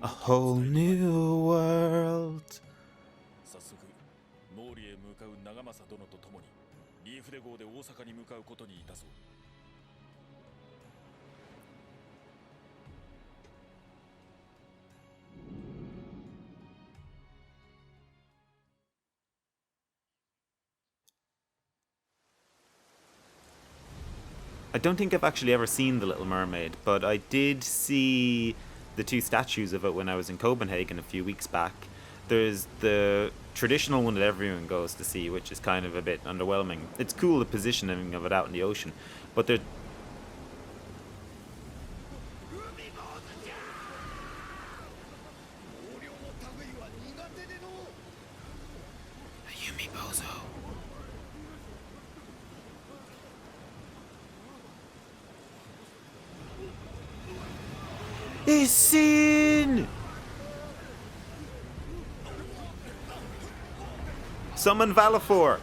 A whole new world. I don't think I've actually ever seen The Little Mermaid, but I did see the two statues of it when I was in Copenhagen a few weeks back. There's the traditional one that everyone goes to see, which is kind of a bit underwhelming. It's cool, the positioning of it out in the ocean, but there... Yumi Bozo. It's sin! Summon Valifor!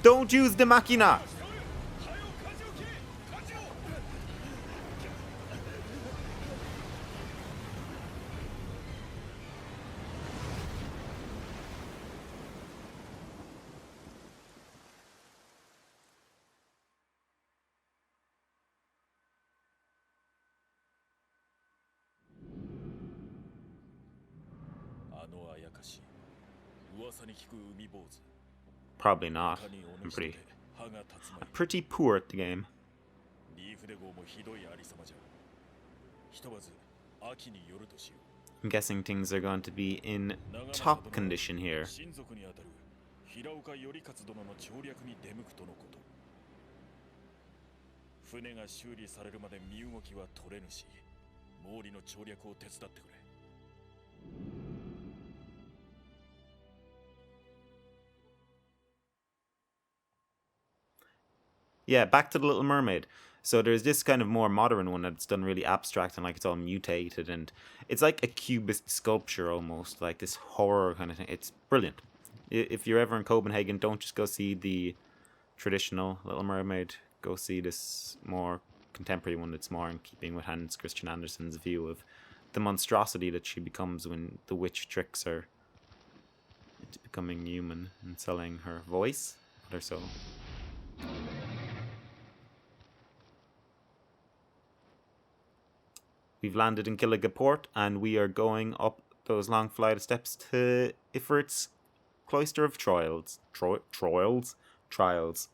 Don't use the Machina! Probably not. I'm pretty poor at the game. I'm guessing things are going to be in top condition here. Yeah, back to The Little Mermaid. So there's this kind of more modern one that's done really abstract and like it's all mutated, and it's like a cubist sculpture almost, like this horror kind of thing. It's brilliant. If you're ever in Copenhagen, don't just go see the traditional Little Mermaid. Go see this more contemporary one that's more in keeping with Hans Christian Andersen's view of the monstrosity that she becomes when the witch tricks her into becoming human and selling her voice, her soul. We've landed in Killiga Port, and we are going up those long flight of steps to Ifrit's Cloister of Trials. Trials.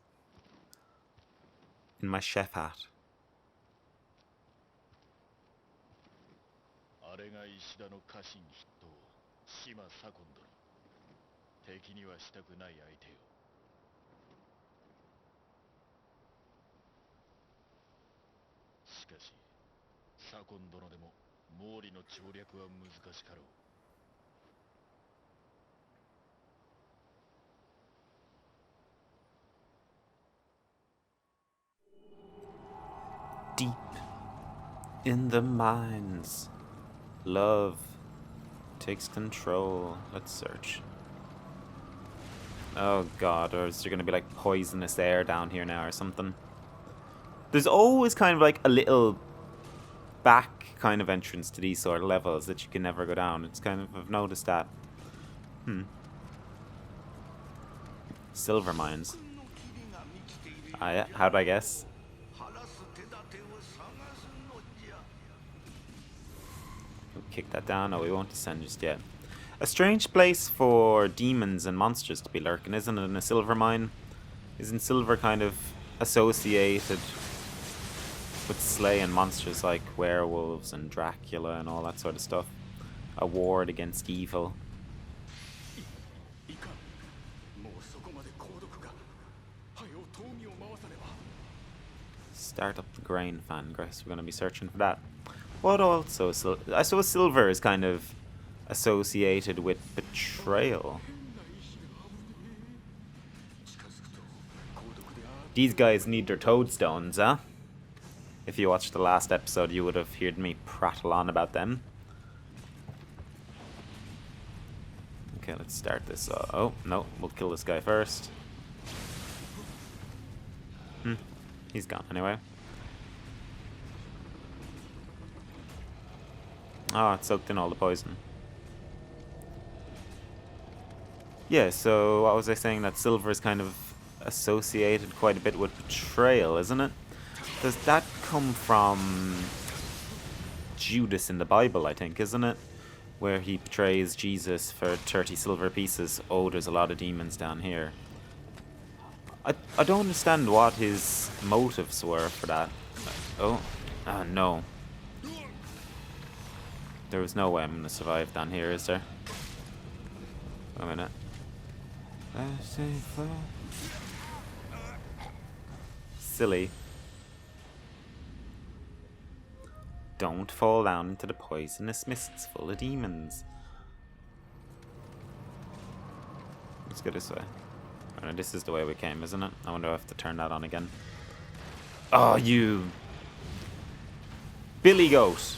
In my chef hat. Deep in the mines, love takes control. Let's search. Oh god, or is there gonna be like poisonous air down here now or something? There's always kind of like a little back kind of entrance to these sort of levels that you can never go down. It's kind of, I've noticed that. Silver mines. Ah yeah, how'd I guess? We'll kick that down. No, we won't descend just yet. A strange place for demons and monsters to be lurking, isn't it, in a silver mine? Isn't silver kind of associated with slaying monsters like werewolves and Dracula and all that sort of stuff? A ward against evil. Start up the grain fan. Guess we're going to be searching for that. What also? I suppose silver is kind of associated with betrayal. These guys need their toadstones, huh? If you watched the last episode, you would have heard me prattle on about them. Okay, let's start this. Oh, no, we'll kill this guy first. He's gone anyway. Oh, it soaked in all the poison. Yeah, so what was I saying? That silver is kind of associated quite a bit with betrayal, isn't it? Does that come from Judas in the Bible, I think, isn't it? Where he betrays Jesus for 30 silver pieces. Oh, there's a lot of demons down here. I don't understand what his motives were for that. Oh, no. There was no way I'm going to survive down here, is there? Wait a minute. Silly. Don't fall down into the poisonous mists full of demons. Let's go this way. Oh, no, this is the way we came, isn't it? I wonder if I have to turn that on again. Oh, you Billy Goat!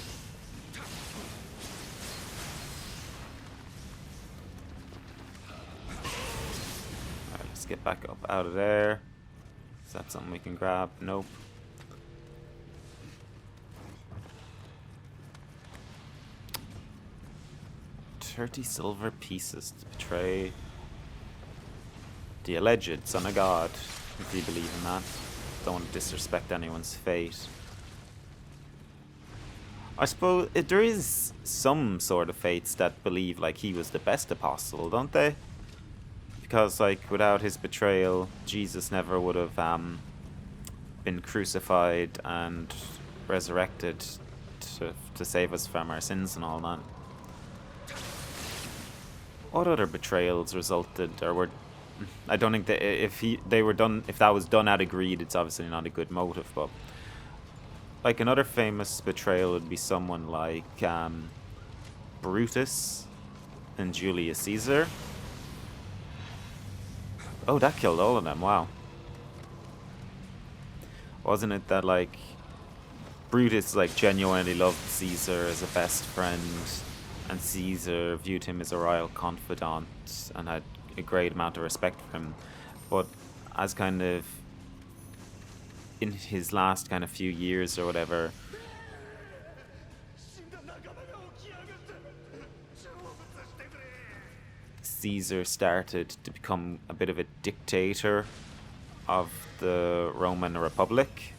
Alright, let's get back up out of there. Is that something we can grab? Nope. $30 silver pieces to betray the alleged son of God, if you believe in that. Don't want to disrespect anyone's fate. I suppose there is some sort of faiths that believe like he was the best apostle, don't they? Because like without his betrayal, Jesus never would have been crucified and resurrected to save us from our sins and all that. What other betrayals resulted or were? I don't think that if that was done out of greed, it's obviously not a good motive. But like another famous betrayal would be someone like Brutus and Julius Caesar. Oh, that killed all of them. Wow. Wasn't it that like Brutus like genuinely loved Caesar as a best friend? And Caesar viewed him as a royal confidant and had a great amount of respect for him. But as kind of in his last kind of few years or whatever, Caesar started to become a bit of a dictator of the Roman Republic.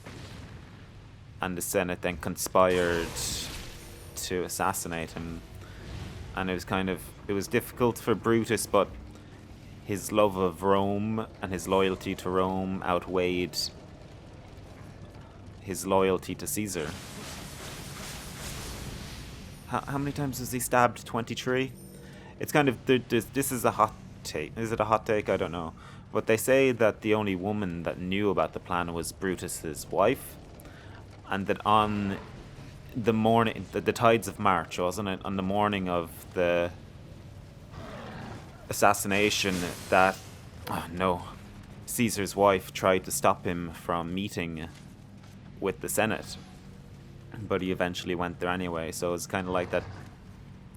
And the Senate then conspired to assassinate him. And it was difficult for Brutus, but his love of Rome and his loyalty to Rome outweighed his loyalty to Caesar. How many times was he stabbed? 23? It's kind of, this is a hot take. Is it a hot take? I don't know. But they say that the only woman that knew about the plan was Brutus's wife. And that on the morning, the tides of March, wasn't it? On the morning of the assassination, that Caesar's wife tried to stop him from meeting with the Senate, but he eventually went there anyway. So it's kind of like that.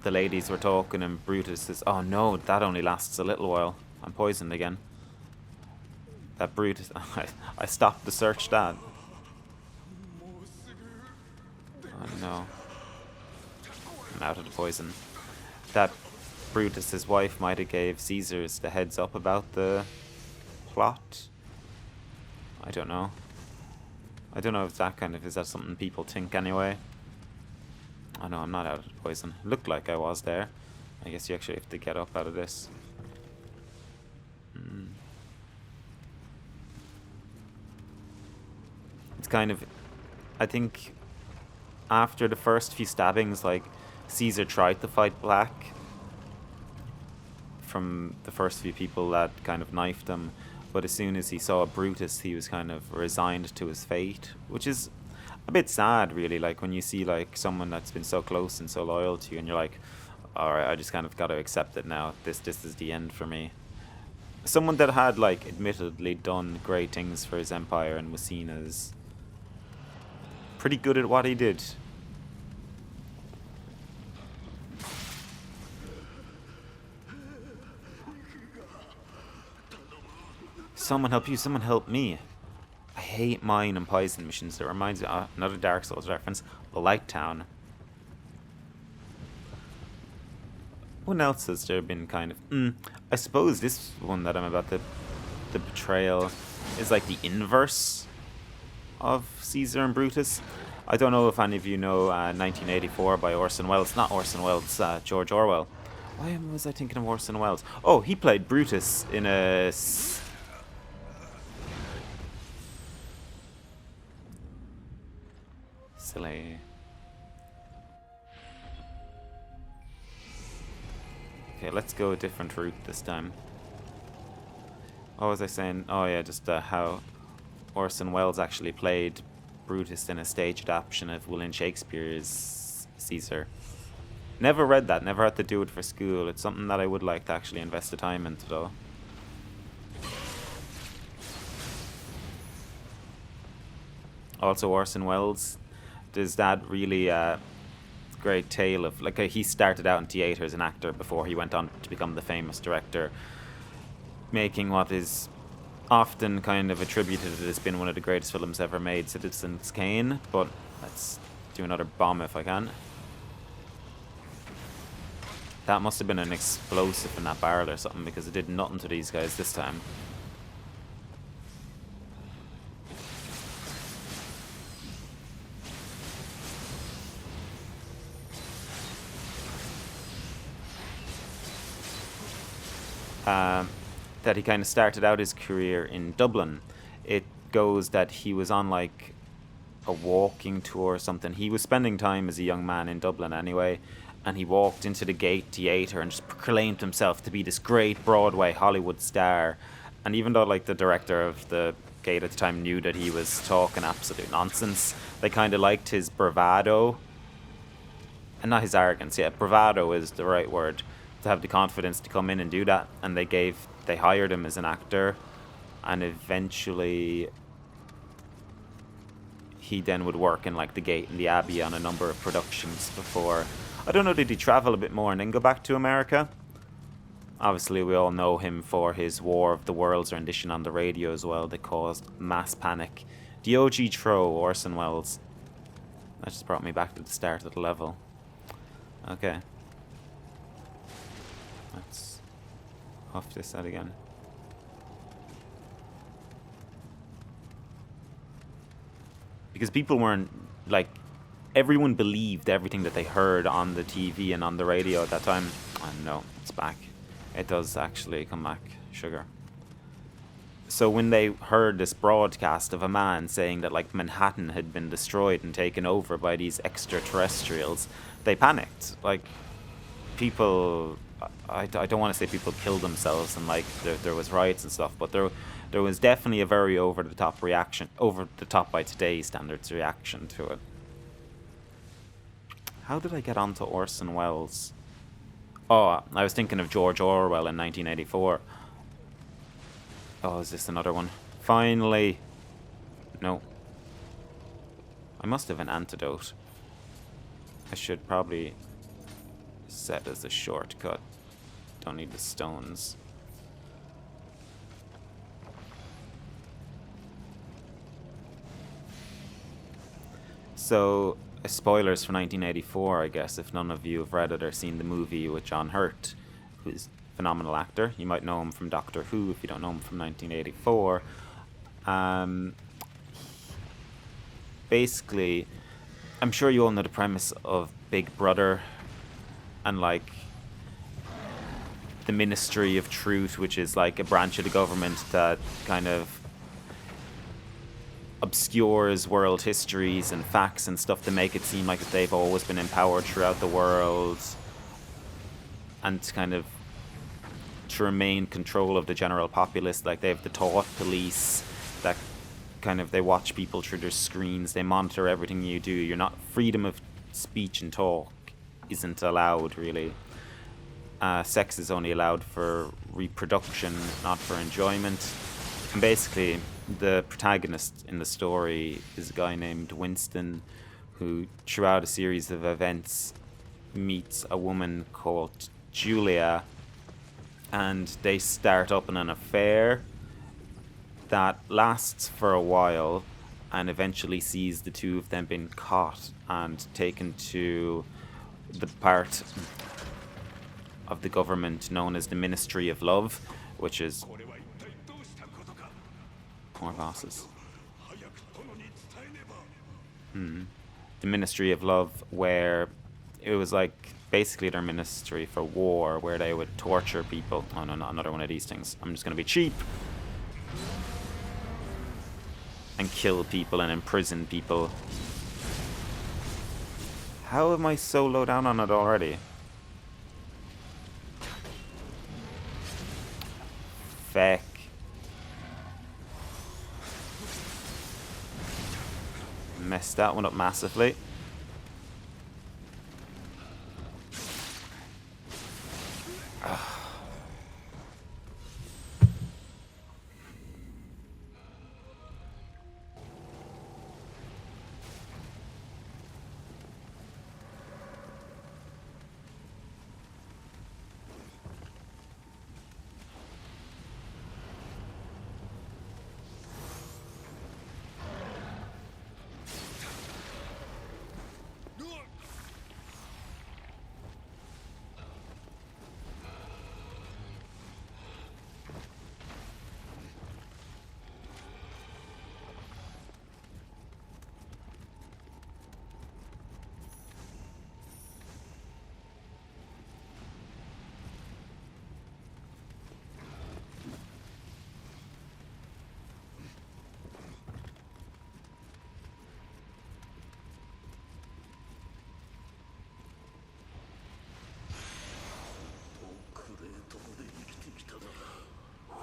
The ladies were talking, and Brutus says, "Oh no, that only lasts a little while. I'm poisoned again." That Brutus, I stopped to search that. Oh no. I'm out of the poison. That Brutus's wife might have gave Caesar's the heads up about the plot. I don't know. I don't know if that is that something people think anyway. Oh no, I'm not out of the poison. Looked like I was there. I guess you actually have to get up out of this. It's kind of, I think after the first few stabbings, like, Caesar tried to fight back from the first few people that kind of knifed him, but as soon as he saw Brutus, he was kind of resigned to his fate, which is a bit sad, really, like, when you see, like, someone that's been so close and so loyal to you, and you're like, alright, I just kind of got to accept it now, this is the end for me. Someone that had, like, admittedly done great things for his empire and was seen as pretty good at what he did. Someone help you, someone help me. I hate mine and poison missions. It reminds me of another Dark Souls reference, Light Town. What else has there been kind of... I suppose this one that I'm about to... The Betrayal is like the inverse of Caesar and Brutus. I don't know if any of you know 1984 by Orson Welles. Not Orson Welles, George Orwell. Why was I thinking of Orson Welles? Oh, he played Brutus in a... Silly. Okay, let's go a different route this time. What was I saying? Oh yeah, just how Orson Welles actually played Brutus in a stage adaptation of William Shakespeare's Caesar. Never read that, never had to do it for school. It's something that I would like to actually invest the time into though. Also Orson Welles, there's that really great tale of, like, he started out in theatre as an actor before he went on to become the famous director, making what is often kind of attributed to this being one of the greatest films ever made, Citizen Kane. But let's do another bomb if I can. That must have been an explosive in that barrel or something, because it did nothing to these guys this time. That he kind of started out his career in Dublin. It goes that he was on like a walking tour or something. He was spending time as a young man in Dublin anyway, and he walked into the Gate Theatre and just proclaimed himself to be this great Broadway Hollywood star. And even though like the director of the Gate at the time knew that he was talking absolute nonsense, they kind of liked his bravado, and not his arrogance. Yeah, bravado is the right word, to have the confidence to come in and do that. And they hired him as an actor, and eventually he then would work in like the Gate and the Abbey on a number of productions before, I don't know, did he travel a bit more and then go back to America? Obviously we all know him for his War of the Worlds rendition on the radio as well that caused mass panic. The OG Tro, Orson Welles. That just brought me back to the start of the level. Okay. Let's off this out again. Because people weren't, like, everyone believed everything that they heard on the TV and on the radio at that time. Oh no, it's back. It does actually come back, sugar. So when they heard this broadcast of a man saying that like Manhattan had been destroyed and taken over by these extraterrestrials, they panicked. Like, people, I don't want to say people killed themselves and like there was riots and stuff, but there was definitely a very over the top by today's standards reaction to it. How did I get onto Orson Welles? Oh, I was thinking of George Orwell in 1984. Oh, is this another one? Finally. No. I must have an antidote. I should probably set as a shortcut. Don't need the stones. So, spoilers for 1984, I guess, if none of you have read it or seen the movie with John Hurt, who's a phenomenal actor. You might know him from Doctor Who if you don't know him from 1984. Basically, I'm sure you all know the premise of Big Brother and like the Ministry of Truth, which is like a branch of the government that kind of obscures world histories and facts and stuff to make it seem like that they've always been empowered throughout the world, and kind of to remain control of the general populace. Like, they have the thought police that kind of, they watch people through their screens, they monitor everything you do. You're not, freedom of speech and talk isn't allowed really. Sex is only allowed for reproduction, not for enjoyment. And basically, the protagonist in the story is a guy named Winston, who throughout a series of events meets a woman called Julia, and they start up in an affair. that lasts for a while and eventually sees the two of them being caught and taken to the part of the government known as the Ministry of Love, which is more bosses. The Ministry of Love, where it was like basically their ministry for war, where they would torture people. Oh no, not another one of these things. I'm just gonna be cheap and kill people and imprison people. How am I so low down on it already? Feck. Messed that one up massively.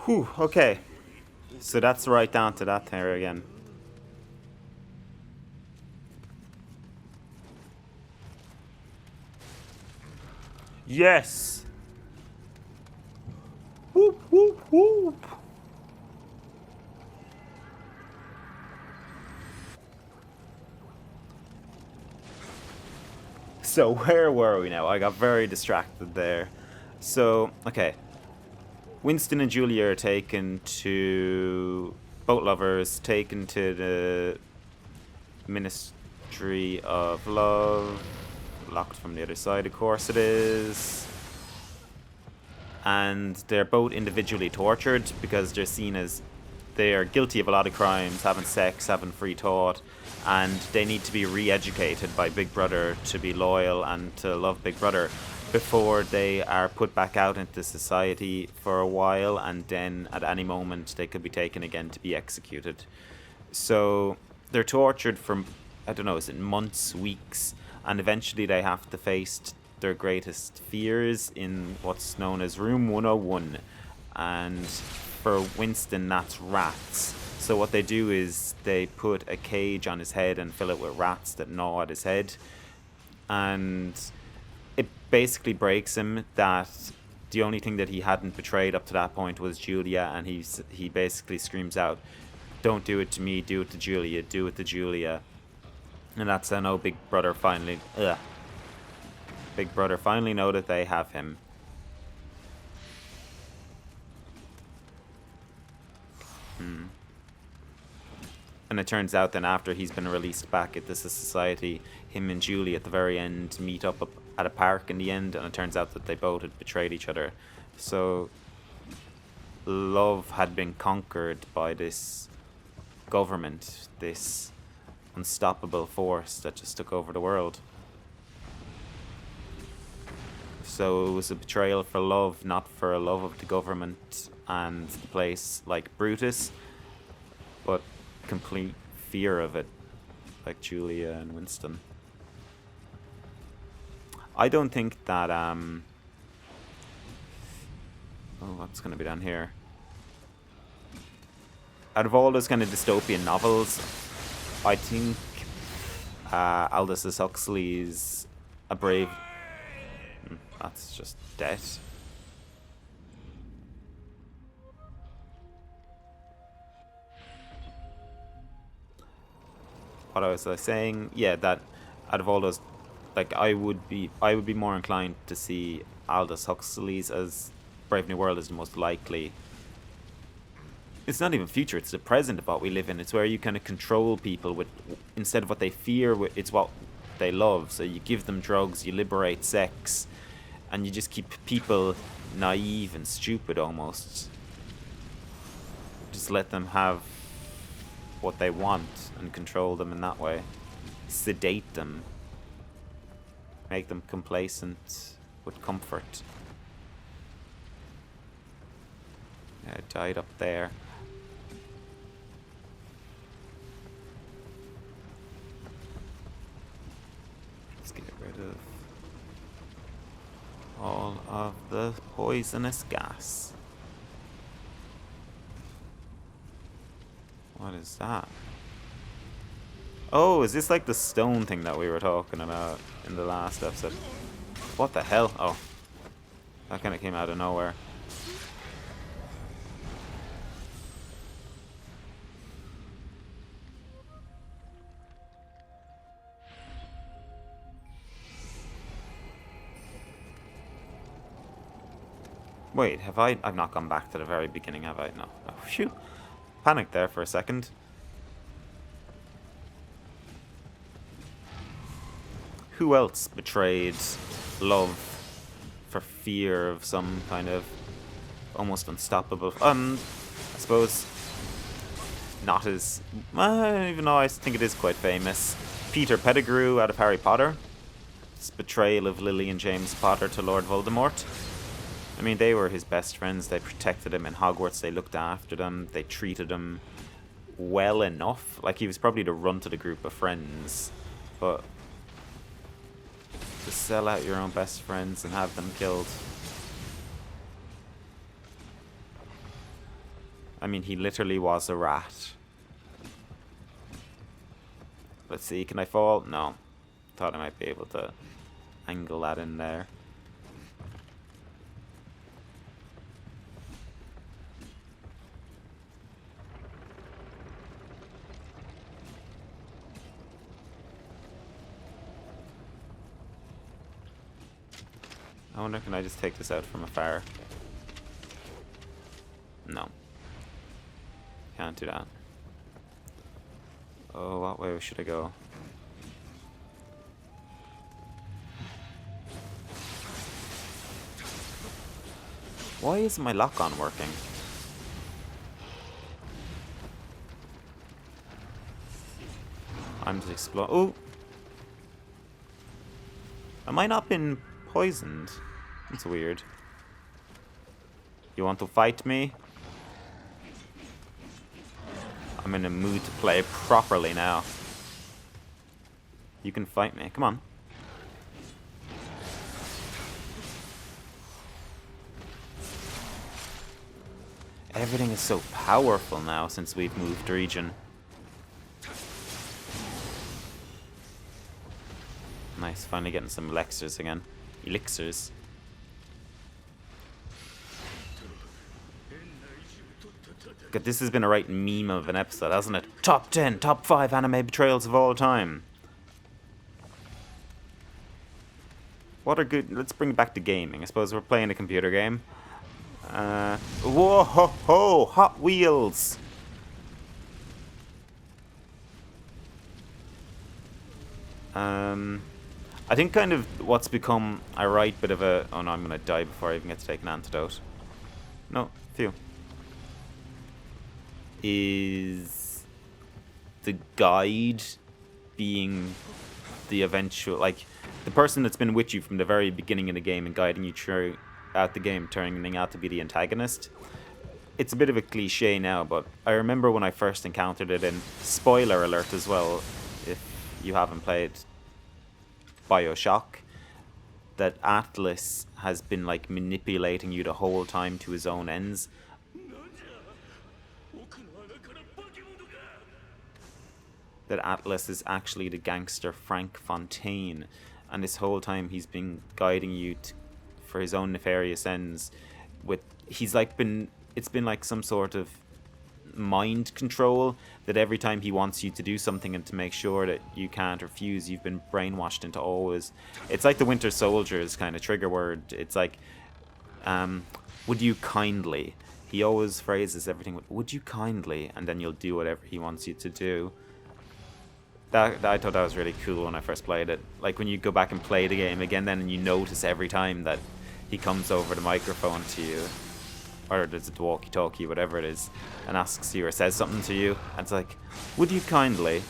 Whew, okay. So that's right down to that there again. Yes! Whoop, whoop, whoop! So where were we now? I got very distracted there. So, okay. Winston and Julia are taken to... boat lovers, taken to the Ministry of Love. Locked from the other side, of course it is. And they're both individually tortured because they're seen as... they are guilty of a lot of crimes, having sex, having free thought, and they need to be re-educated by Big Brother to be loyal and to love Big Brother before they are put back out into society for a while, and then at any moment they could be taken again to be executed. So they're tortured for, I don't know, is it months, weeks, and eventually they have to face their greatest fears in what's known as Room 101. And for Winston, that's rats. So what they do is they put a cage on his head and fill it with rats that gnaw at his head. And it basically breaks him that the only thing that he hadn't betrayed up to that point was Julia, and he basically screams out, "Don't do it to me, do it to Julia, do it to Julia." And that's how Big Brother finally... Big Brother finally know that they have him. And it turns out then after he's been released back into society, him and Julie at the very end meet up at a park in the end, and it turns out that they both had betrayed each other. So love had been conquered by this government, this unstoppable force that just took over the world. So it was a betrayal for love, not for a love of the government and the place like Brutus, but complete fear of it, like Julia and Winston. I don't think that oh, what's going to be down here? Out of all those kind of dystopian novels, I think Aldous Huxley's A Brave... that's just death. What I was saying, yeah, that out of all those, like I would be more inclined to see Aldous Huxley's as Brave New World as the most likely it's not even future, it's the present of what we live in. It's where you kind of control people with, instead of what they fear, it's what they love. So you give them drugs, you liberate sex, and you just keep people naive and stupid almost. Just let them have what they want and control them in that way. Sedate them. Make them complacent with comfort. Yeah, it died up there. Let's get rid of all of the poisonous gas. What is that? Oh, is this like the stone thing that we were talking about in the last episode? What the hell? Oh. That kind of came out of nowhere. Wait, have I... I've not gone back to the very beginning, have I? No. Oh, phew. Panicked there for a second. Who else betrayed love for fear of some kind of almost unstoppable... I suppose not as... even though I think it is quite famous. Peter Pettigrew out of Harry Potter. His betrayal of Lily and James Potter to Lord Voldemort. I mean, they were his best friends. They protected him in Hogwarts. They looked after them. They treated him well enough. Like, he was probably the runt of the group of friends. But to sell out your own best friends and have them killed. I mean, he literally was a rat. Let's see, can I fall? No. Thought I might be able to angle that in there. I wonder, can I just take this out from afar? No. Can't do that. Oh, what way should I go? Why isn't my lock-on working? I'm just exploring. Oh! Am I not been poisoned? That's weird. You want to fight me? I'm in a mood to play properly now. You can fight me. Come on. Everything is so powerful now since we've moved region. Nice, finally getting some elixirs again. Elixirs. God, this has been a right meme of an episode, hasn't it? Top 10, top 5 anime betrayals of all time. What are good... Let's bring it back to gaming. I suppose we're playing a computer game. Whoa ho ho! Hot Wheels! I think kind of what's become a right bit of a... Oh no, I'm gonna die before I even get to take an antidote. No, phew. Is the guide being the eventual... Like, the person that's been with you from the very beginning of the game and guiding you through out the game, turning out to be the antagonist. It's a bit of a cliche now, but I remember when I first encountered it, and spoiler alert as well, if you haven't played BioShock, that Atlas has been like manipulating you the whole time to his own ends. That Atlas is actually the gangster Frank Fontaine, and this whole time he's been guiding you for his own nefarious ends. It's been like some sort of mind control, that every time he wants you to do something and to make sure that you can't refuse, you've been brainwashed into always... It's like the Winter Soldier's kind of trigger word. It's like, would you kindly He always phrases everything with "would you kindly," and then you'll do whatever he wants you to do. That I thought that was really cool when I first played it. Like when you go back and play the game again, then you notice every time that he comes over the microphone to you, or there's a walkie-talkie, whatever it is, and asks you or says something to you, and it's like, "Would you kindly?"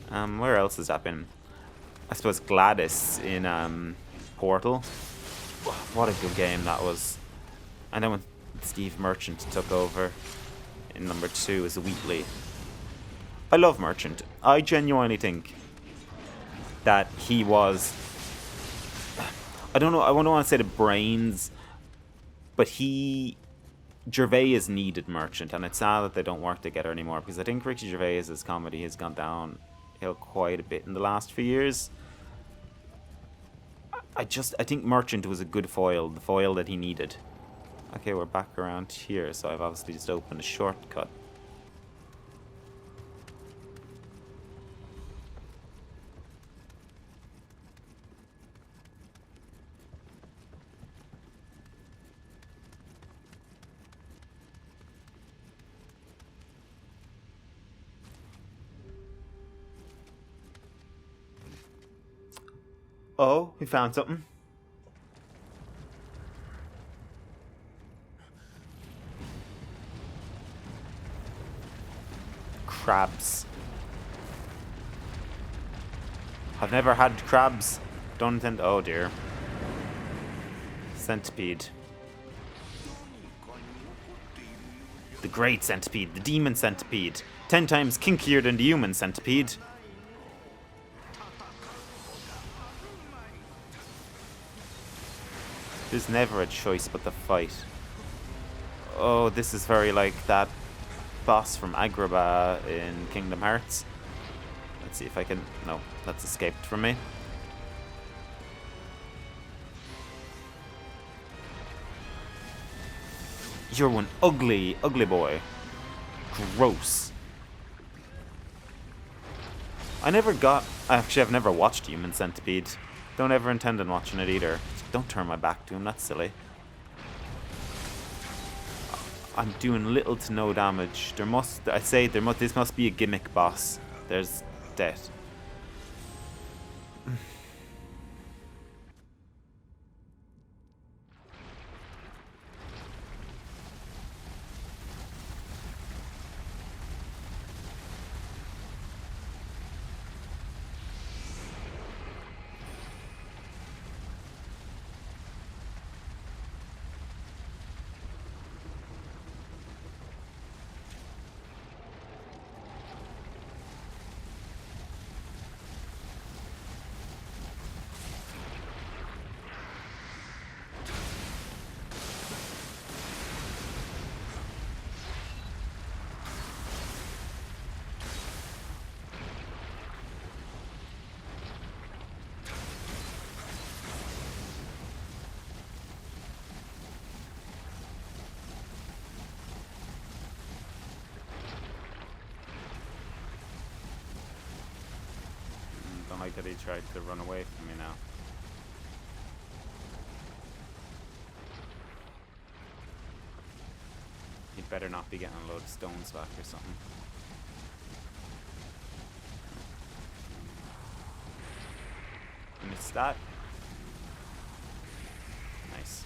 Where else has that been? I suppose Gladys in Portal. What a good game that was. And then when Steve Merchant took over in number 2 as Wheatley. I love Merchant. I genuinely think that he was, I don't know, I don't want to say the brains, but Gervais needed Merchant, and it's sad that they don't work together anymore, because I think Ricky Gervais's comedy has gone downhill quite a bit in the last few years. I think Merchant was a good foil, the foil that he needed. Okay, we're back around here, so I've obviously just opened a shortcut. Oh, we found something. Crabs. I've never had crabs. Don't intend. Oh dear. Centipede. The great centipede. The demon centipede. 10 times kinkier than the human centipede. There's never a choice but to fight. Oh, this is very like that boss from Agrabah in Kingdom Hearts. Let's see if I can... No, that's escaped from me. You're one ugly, ugly boy. Gross. Actually, I've never watched Human Centipede. Don't ever intend on watching it either. Don't turn my back to him, that's silly. I'm doing little to no damage. This must be a gimmick boss. There's death. Don't like that he tried to run away from me now. He'd better not be getting a load of stones back or something. Missed that. Nice.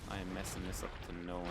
I am messing this up to no end.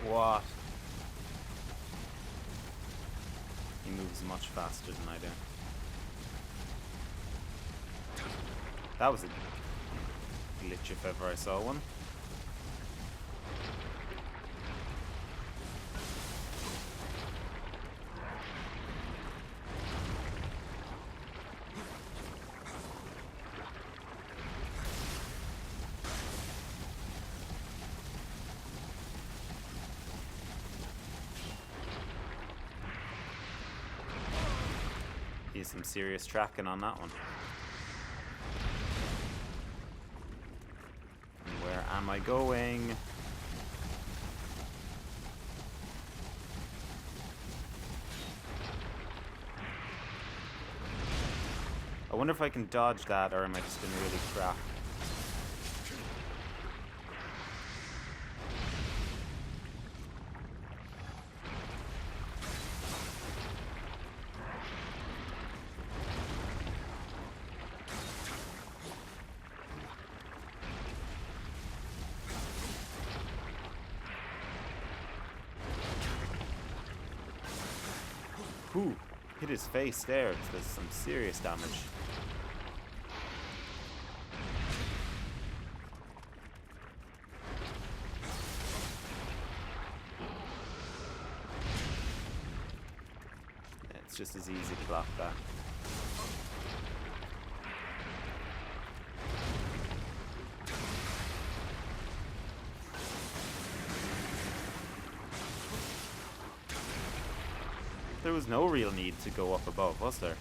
What? He moves much faster than I do. That was a glitch if ever I saw one. He's some serious tracking on that one. And where am I going? I wonder if I can dodge that, or am I just gonna really crap? Ooh, hit his face there. There's some serious damage. It's just as easy to block that. There was no real need to go up above, was there?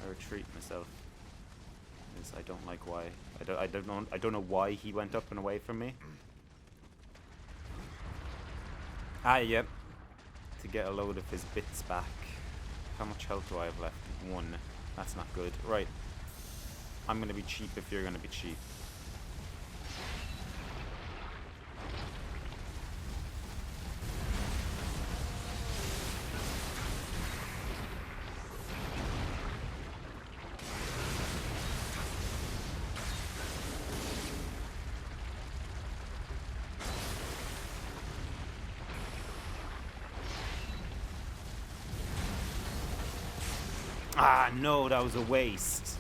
I retreat myself. Because I don't like why. I don't know why he went up and away from me. Ah, yep. To get a load of his bits back. How much health do I have left? 1. That's not good. Right. I'm gonna be cheap if you're gonna be cheap. Ah, no, that was a waste.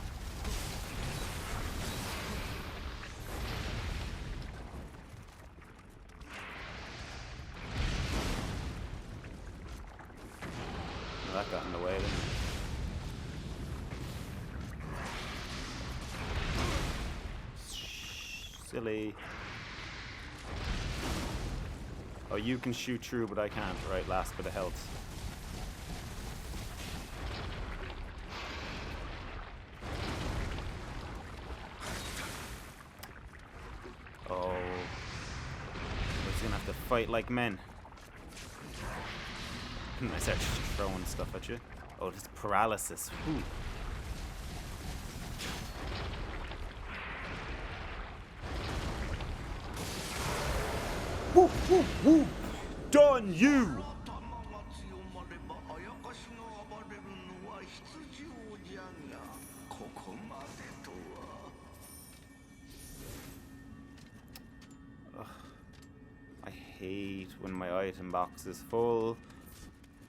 Well, that got in the way, didn't it? Silly. Oh, you can shoot through, but I can't. Right, last bit of health. Oh. We're just gonna have to fight like men. I start just throwing stuff at you. Oh, this paralysis. Whew. Woo, woo, woo. Done you! Ugh. I hate when my item box is full.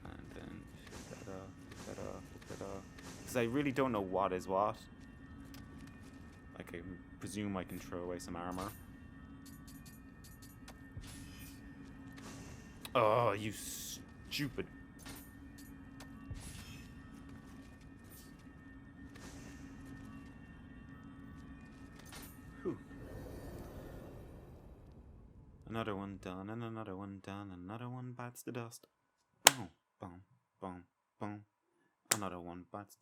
And then pick that up, pick that up, pick that up. Because I really don't know what is what. Like, I presume I can throw away some armor. Oh, you stupid. Whew. Another one done, and another one done, another one bites the dust. Boom, boom, boom, boom. Another one bites.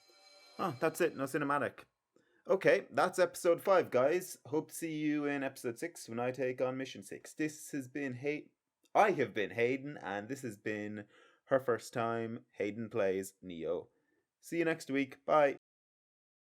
Oh, that's it. No cinematic. Okay, that's episode 5, guys. Hope to see you in episode 6 when I take on mission 6. This has been I have been Hayden, and this has been her first time. Hayden Plays Nioh. See you next week. Bye.